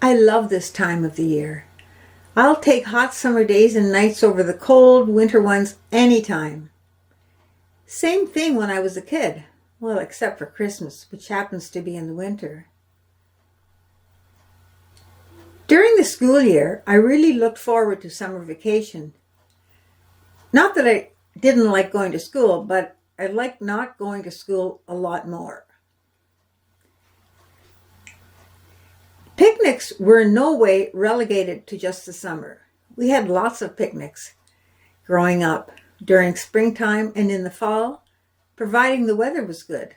I love this time of the year. I'll take hot summer days and nights over the cold winter ones anytime. Same thing when I was a kid. Well, except for Christmas, which happens to be in the winter. During the school year, I really looked forward to summer vacation. Not that I didn't like going to school, but I liked not going to school a lot more. Picnics were in no way relegated to just the summer. We had lots of picnics growing up during springtime and in the fall, providing the weather was good.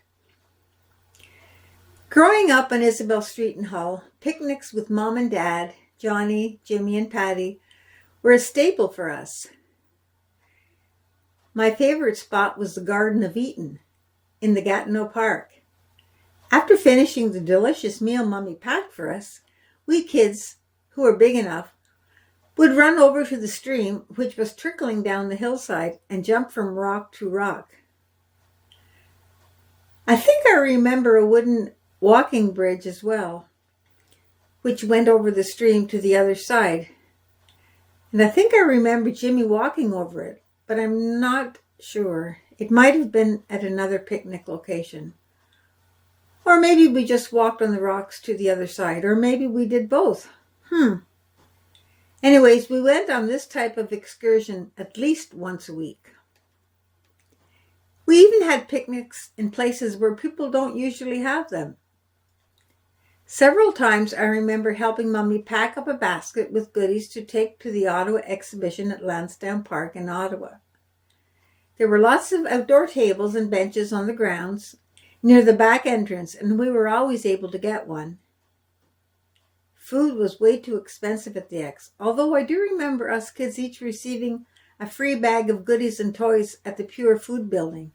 Growing up on Isabelle Street in Hull, picnics with Mom and Dad, Johnny, Jimmy, and Patty were a staple for us. My favorite spot was the Garden of Eatin in the Gatineau Park. After finishing the delicious meal Mommy packed for us, we kids, who were big enough, would run over to the stream, which was trickling down the hillside, and jump from rock to rock. I think I remember a wooden walking bridge as well, which went over the stream to the other side. And I think I remember Jimmy walking over it, but I'm not sure. It might have been at another picnic location. Or maybe we just walked on the rocks to the other side, or maybe we did both. Anyways, we went on this type of excursion at least once a week. We even had picnics in places where people don't usually have them. Several times I remember helping Mommy pack up a basket with goodies to take to the Ottawa exhibition at Lansdowne Park in Ottawa. There were lots of outdoor tables and benches on the grounds near the back entrance, and we were always able to get one. Food was way too expensive at the X, although I do remember us kids each receiving a free bag of goodies and toys at the Pure Food building.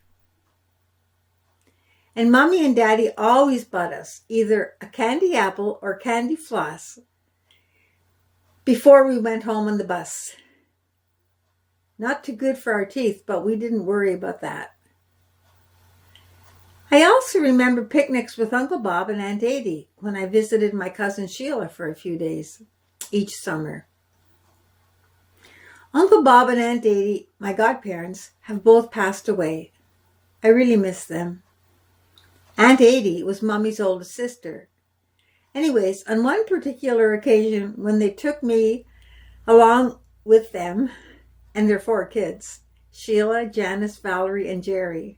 And Mommy and Daddy always bought us either a candy apple or candy floss before we went home on the bus. Not too good for our teeth, but we didn't worry about that. I also remember picnics with Uncle Bob and Aunt Adie when I visited my cousin Sheila for a few days each summer. Uncle Bob and Aunt Adie, my godparents, have both passed away. I really miss them. Aunt Adie was Mommy's oldest sister. Anyways, on one particular occasion when they took me along with them and their 4 kids, Sheila, Janice, Valerie, and Jerry,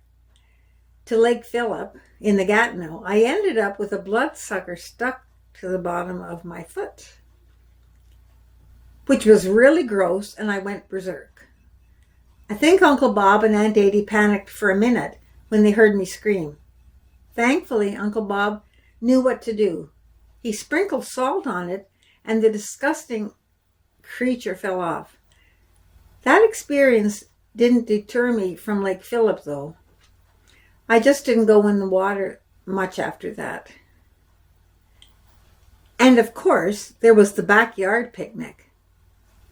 to Lake Phillip in the Gatineau, I ended up with a bloodsucker stuck to the bottom of my foot, which was really gross, and I went berserk. I think Uncle Bob and Aunt Adie panicked for a minute when they heard me scream. Thankfully, Uncle Bob knew what to do. He sprinkled salt on it, and the disgusting creature fell off. That experience didn't deter me from Lake Phillip, though. I just didn't go in the water much after that. And of course, there was the backyard picnic.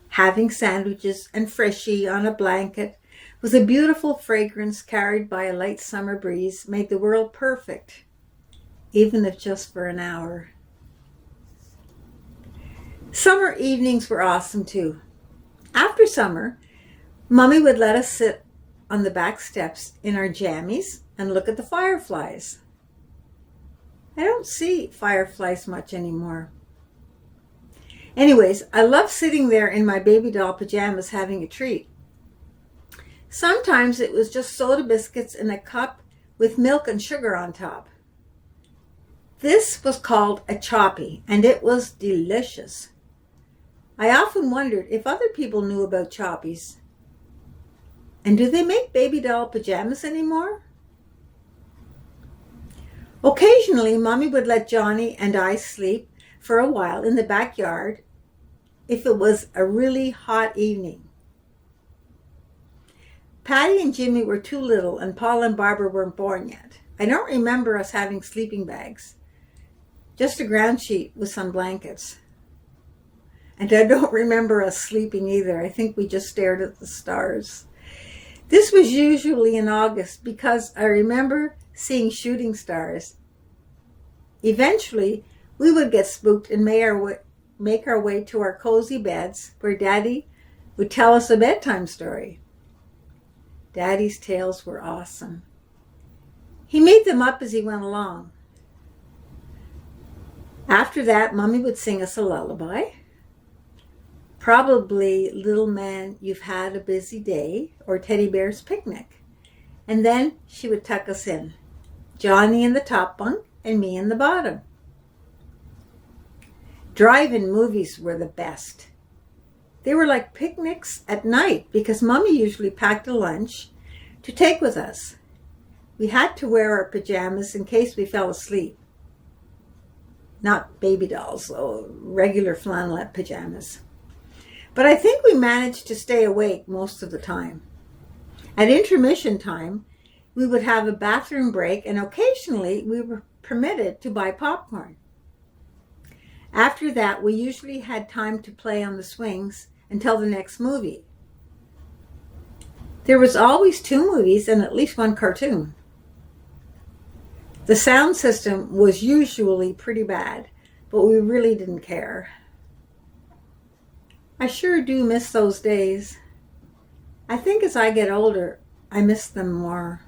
Having sandwiches and freshie on a blanket with a beautiful fragrance carried by a light summer breeze made the world perfect, even if just for an hour. Summer evenings were awesome too. After summer, Mommy would let us sit on the back steps in our jammies and look at the fireflies. I don't see fireflies much anymore. Anyways, I love sitting there in my baby doll pajamas having a treat. Sometimes it was just soda biscuits in a cup with milk and sugar on top. This was called a choppy, and it was delicious. I often wondered if other people knew about choppies. And do they make baby doll pajamas anymore? Occasionally, Mommy would let Johnny and I sleep for a while in the backyard if it was a really hot evening. Patty and Jimmy were too little, and Paul and Barbara weren't born yet. I don't remember us having sleeping bags, just a ground sheet with some blankets. And I don't remember us sleeping either. I think we just stared at the stars. This was usually in August because I remember seeing shooting stars. Eventually, we would get spooked and make our way to our cozy beds where Daddy would tell us a bedtime story. Daddy's tales were awesome. He made them up as he went along. After that, Mommy would sing us a lullaby. Probably Little Man, You've Had a Busy Day, or Teddy Bear's Picnic. And then she would tuck us in. Johnny in the top bunk and me in the bottom. Drive-in movies were the best. They were like picnics at night because Mommy usually packed a lunch to take with us. We had to wear our pajamas in case we fell asleep. Not baby dolls, though, regular flannelette pajamas. But I think we managed to stay awake most of the time. At intermission time, we would have a bathroom break, and occasionally we were permitted to buy popcorn. After that, we usually had time to play on the swings until the next movie. There was always 2 movies and at least 1 cartoon. The sound system was usually pretty bad, but we really didn't care. I sure do miss those days. I think as I get older, I miss them more.